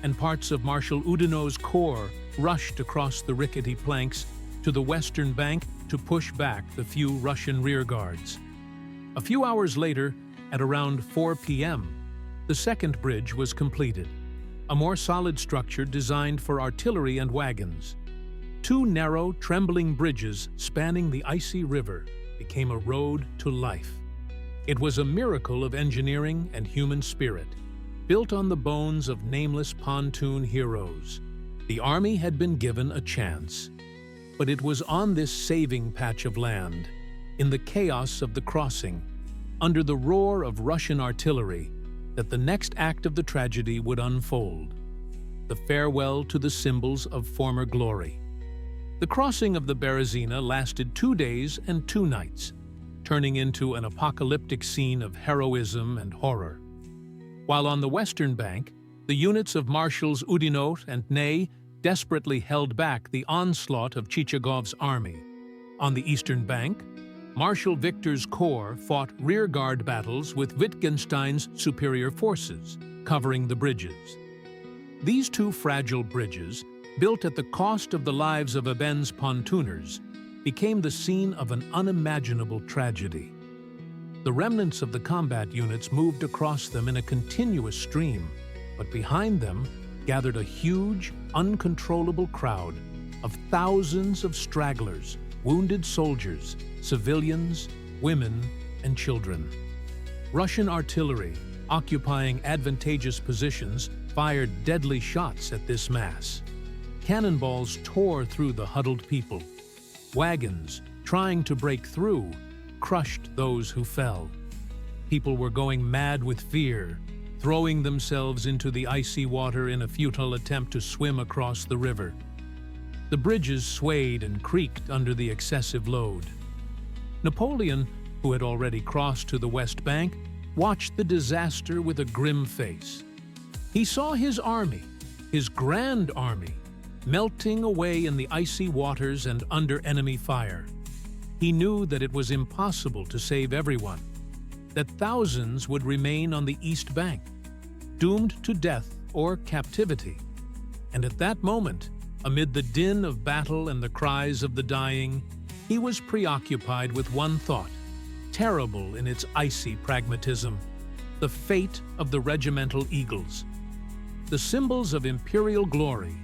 and parts of Marshal Oudinot's corps rushed across the rickety planks to the western bank to push back the few Russian rearguards. A few hours later, at around 4 p.m., the second bridge was completed. a more solid structure designed for artillery and wagons. Two narrow, trembling bridges spanning the icy river became a road to life. It was a miracle of engineering and human spirit, built on the bones of nameless pontoon heroes. The army had been given a chance. But it was on this saving patch of land, in the chaos of the crossing, under the roar of Russian artillery, that the next act of the tragedy would unfold, the farewell to the symbols of former glory. The crossing of the Berezina lasted 2 days and 2 nights, turning into an apocalyptic scene of heroism and horror. While on the western bank, the units of Marshals Oudinot and Ney desperately held back the onslaught of Chichagov's army. On the eastern bank, Marshal Victor's corps fought rearguard battles with Wittgenstein's superior forces, covering the bridges. These two fragile bridges, built at the cost of the lives of Eben's pontooners, became the scene of an unimaginable tragedy. The remnants of the combat units moved across them in a continuous stream, but behind them gathered a huge, uncontrollable crowd of thousands of stragglers, wounded soldiers, civilians, women, and children. Russian artillery, occupying advantageous positions, fired deadly shots at this mass. Cannonballs tore through the huddled people. Wagons, trying to break through, crushed those who fell. People were going mad with fear, throwing themselves into the icy water in a futile attempt to swim across the river. The bridges swayed and creaked under the excessive load. Napoleon, who had already crossed to the west bank, watched the disaster with a grim face. He saw his army, his grand army, melting away in the icy waters and under enemy fire. He knew that it was impossible to save everyone, that thousands would remain on the east bank, doomed to death or captivity. And at that moment, amid the din of battle and the cries of the dying, he was preoccupied with one thought, terrible in its icy pragmatism: the fate of the regimental eagles. The symbols of imperial glory,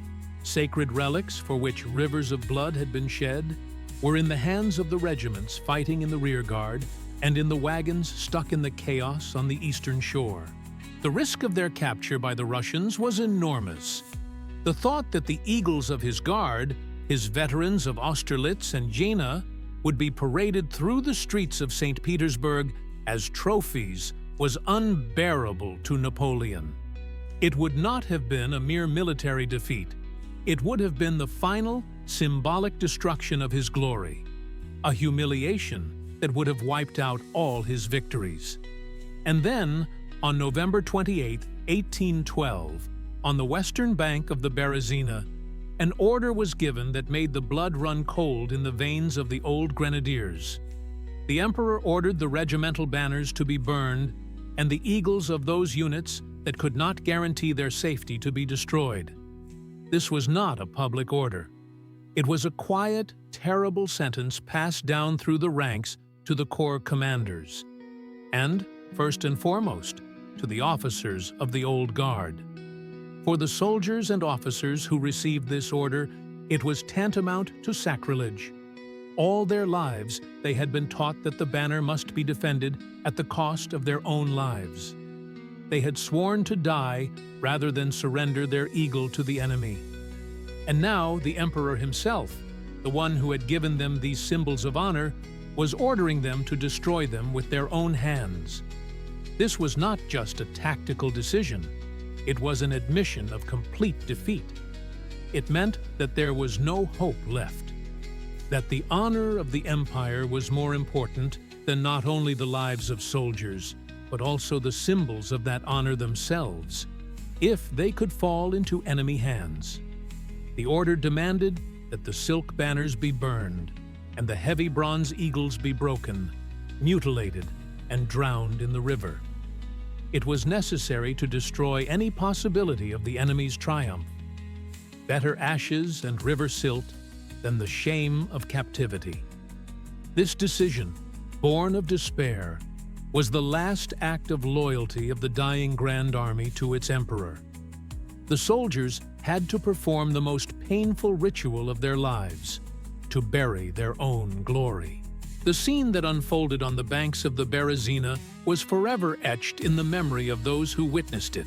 sacred relics for which rivers of blood had been shed, were in the hands of the regiments fighting in the rearguard and in the wagons stuck in the chaos on the eastern shore. The risk of their capture by the Russians was enormous. The thought that the eagles of his guard, his veterans of Austerlitz and Jena, would be paraded through the streets of St. Petersburg as trophies was unbearable to Napoleon. It would not have been a mere military defeat. It would have been the final, symbolic destruction of his glory, a humiliation that would have wiped out all his victories. And then, on November 28, 1812, on the western bank of the Berezina, an order was given that made the blood run cold in the veins of the old grenadiers. The emperor ordered the regimental banners to be burned and the eagles of those units that could not guarantee their safety to be destroyed. This was not a public order. It was a quiet, terrible sentence passed down through the ranks to the corps commanders, and, first and foremost, to the officers of the old guard. For the soldiers and officers who received this order, it was tantamount to sacrilege. All their lives, they had been taught that the banner must be defended at the cost of their own lives. They had sworn to die rather than surrender their eagle to the enemy. And now the emperor himself, the one who had given them these symbols of honor, was ordering them to destroy them with their own hands. This was not just a tactical decision. It was an admission of complete defeat. It meant that there was no hope left, that the honor of the empire was more important than not only the lives of soldiers, but also the symbols of that honor themselves, if they could fall into enemy hands. The order demanded that the silk banners be burned and the heavy bronze eagles be broken, mutilated, and drowned in the river. It was necessary to destroy any possibility of the enemy's triumph. Better ashes and river silt than the shame of captivity. This decision, born of despair, was the last act of loyalty of the dying Grand Army to its emperor. The soldiers had to perform the most painful ritual of their lives, to bury their own glory. The scene that unfolded on the banks of the Berezina was forever etched in the memory of those who witnessed it.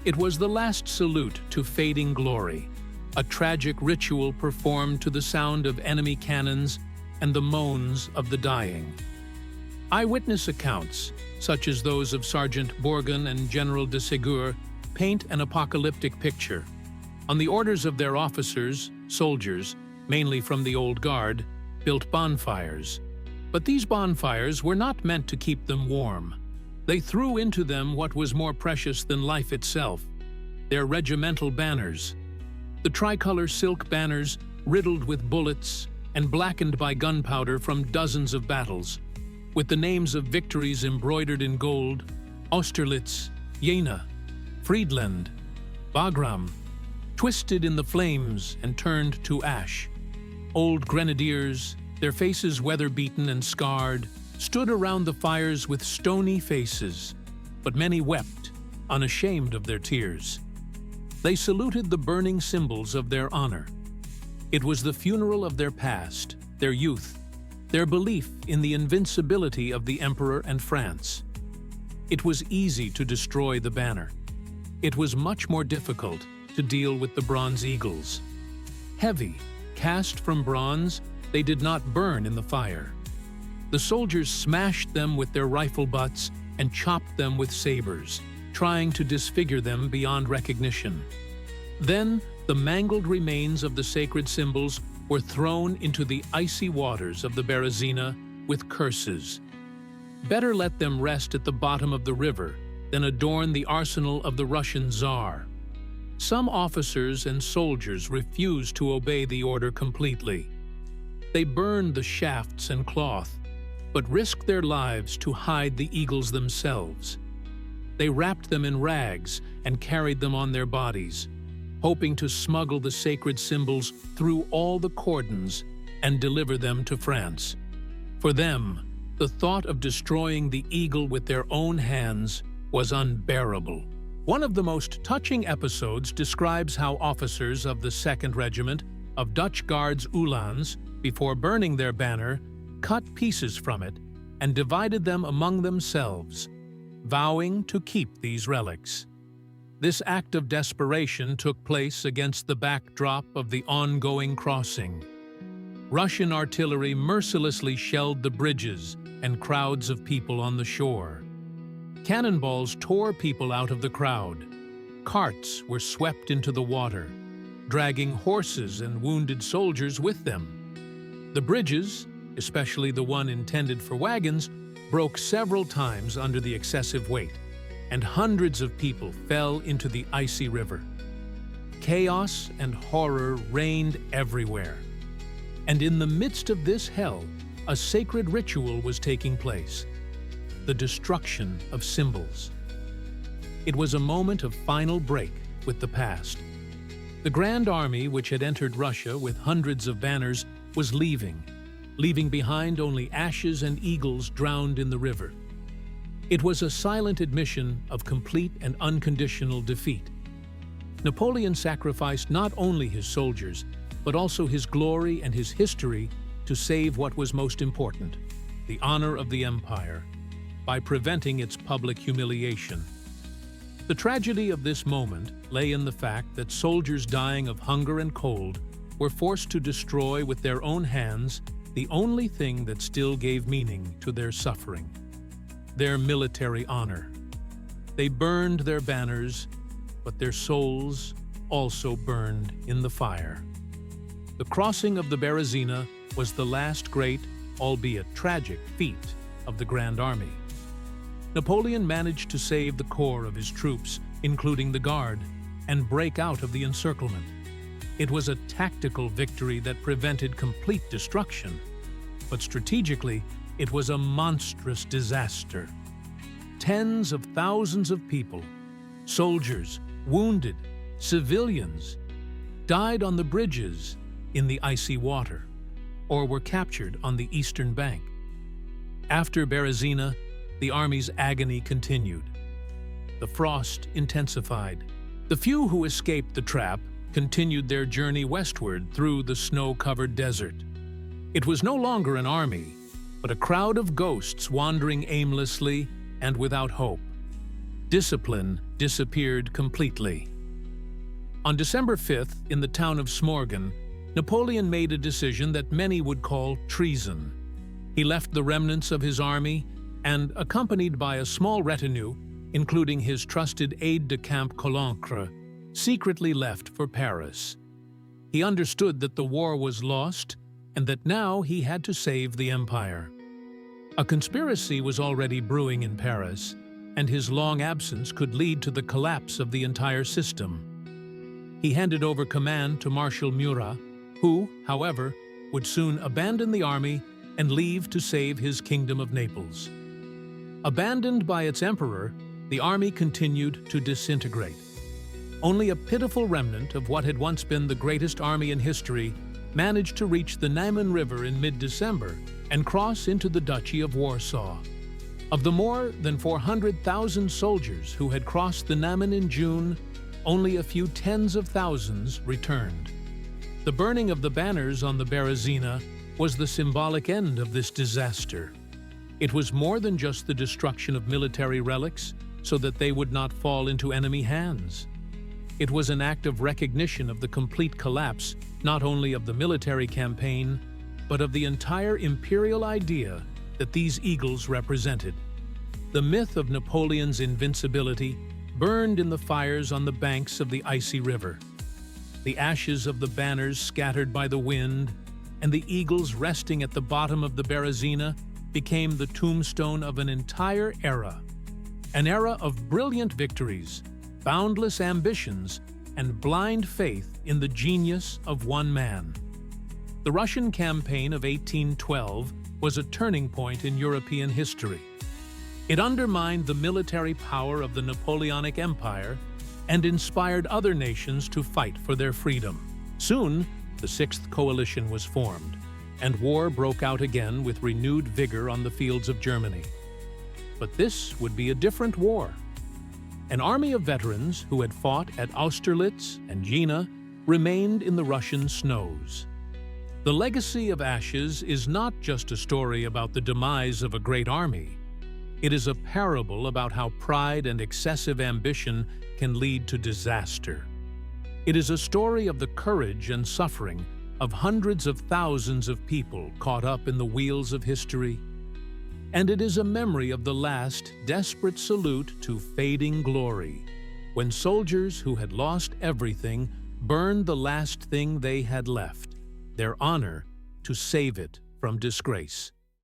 It was the last salute to fading glory, a tragic ritual performed to the sound of enemy cannons and the moans of the dying. Eyewitness accounts, such as those of Sergeant Bourgon and General de Ségur, paint an apocalyptic picture. On the orders of their officers, soldiers, mainly from the Old Guard, built bonfires. But these bonfires were not meant to keep them warm. They threw into them what was more precious than life itself, their regimental banners. The tricolor silk banners, riddled with bullets and blackened by gunpowder from dozens of battles, with the names of victories embroidered in gold: Austerlitz, Jena, Friedland, Wagram, twisted in the flames and turned to ash. Old grenadiers, their faces weather-beaten and scarred, stood around the fires with stony faces, but many wept, unashamed of their tears. They saluted the burning symbols of their honor. It was the funeral of their past, their youth, their belief in the invincibility of the Emperor and France. It was easy to destroy the banner. It was much more difficult to deal with the bronze eagles. Heavy, cast from bronze, they did not burn in the fire. The soldiers smashed them with their rifle butts and chopped them with sabers, trying to disfigure them beyond recognition. Then, the mangled remains of the sacred symbols were thrown into the icy waters of the Berezina with curses. Better let them rest at the bottom of the river than adorn the arsenal of the Russian Tsar. Some officers and soldiers refused to obey the order completely. They burned the shafts and cloth, but risked their lives to hide the eagles themselves. They wrapped them in rags and carried them on their bodies, hoping to smuggle the sacred symbols through all the cordons and deliver them to France. For them, the thought of destroying the eagle with their own hands was unbearable. One of the most touching episodes describes how officers of the 2nd Regiment of Dutch Guards Uhlans, before burning their banner, cut pieces from it and divided them among themselves, vowing to keep these relics. This act of desperation took place against the backdrop of the ongoing crossing. Russian artillery mercilessly shelled the bridges and crowds of people on the shore. Cannonballs tore people out of the crowd. Carts were swept into the water, dragging horses and wounded soldiers with them. The bridges, especially the one intended for wagons, broke several times under the excessive weight, and hundreds of people fell into the icy river. Chaos and horror reigned everywhere. And in the midst of this hell, a sacred ritual was taking place: the destruction of symbols. It was a moment of final break with the past. The Grand Army, which had entered Russia with hundreds of banners, was leaving behind only ashes and eagles drowned in the river. It was a silent admission of complete and unconditional defeat. Napoleon sacrificed not only his soldiers, but also his glory and his history to save what was most important, the honor of the empire, by preventing its public humiliation. The tragedy of this moment lay in the fact that soldiers dying of hunger and cold were forced to destroy with their own hands the only thing that still gave meaning to their suffering: their military honor. They burned their banners, but their souls also burned in the fire. The crossing of the Berezina was the last great, albeit tragic, feat of the Grand Army. Napoleon managed to save the core of his troops, including the Guard, and break out of the encirclement. It was a tactical victory that prevented complete destruction, but strategically, it was a monstrous disaster. Tens of thousands of people, soldiers, wounded, civilians, died on the bridges, in the icy water, or were captured on the eastern bank. After Berezina, the army's agony continued. The frost intensified, The few who escaped the trap continued their journey westward through the snow-covered desert. It was no longer an army, but a crowd of ghosts wandering aimlessly and without hope. Discipline disappeared completely. On December 5th, in the town of Smorgon, Napoleon made a decision that many would call treason. He left the remnants of his army and, accompanied by a small retinue, including his trusted aide-de-camp Caulancre, secretly left for Paris. He understood that the war was lost and that now he had to save the empire. A conspiracy was already brewing in Paris, and his long absence could lead to the collapse of the entire system. He handed over command to Marshal Murat, who, however, would soon abandon the army and leave to save his kingdom of Naples. Abandoned by its emperor, the army continued to disintegrate. Only a pitiful remnant of what had once been the greatest army in history managed to reach the Niemen River in mid-December and cross into the Duchy of Warsaw. Of the more than 400,000 soldiers who had crossed the Niemen in June, only a few tens of thousands returned. The burning of the banners on the Berezina was the symbolic end of this disaster. It was more than just the destruction of military relics so that they would not fall into enemy hands. It was an act of recognition of the complete collapse not only of the military campaign, but of the entire imperial idea that these eagles represented. The myth of Napoleon's invincibility burned in the fires on the banks of the icy river. The ashes of the banners scattered by the wind and the eagles resting at the bottom of the Berezina became the tombstone of an entire era. An era of brilliant victories, boundless ambitions, and blind faith in the genius of one man. The Russian campaign of 1812 was a turning point in European history. It undermined the military power of the Napoleonic Empire and inspired other nations to fight for their freedom. Soon, the Sixth Coalition was formed, and war broke out again with renewed vigor on the fields of Germany. But this would be a different war. An army of veterans who had fought at Austerlitz and Jena remained in the Russian snows. The legacy of ashes is not just a story about the demise of a great army. It is a parable about how pride and excessive ambition can lead to disaster. It is a story of the courage and suffering of hundreds of thousands of people caught up in the wheels of history. And it is a memory of the last desperate salute to fading glory, when soldiers who had lost everything burned the last thing they had left, their honor, to save it from disgrace.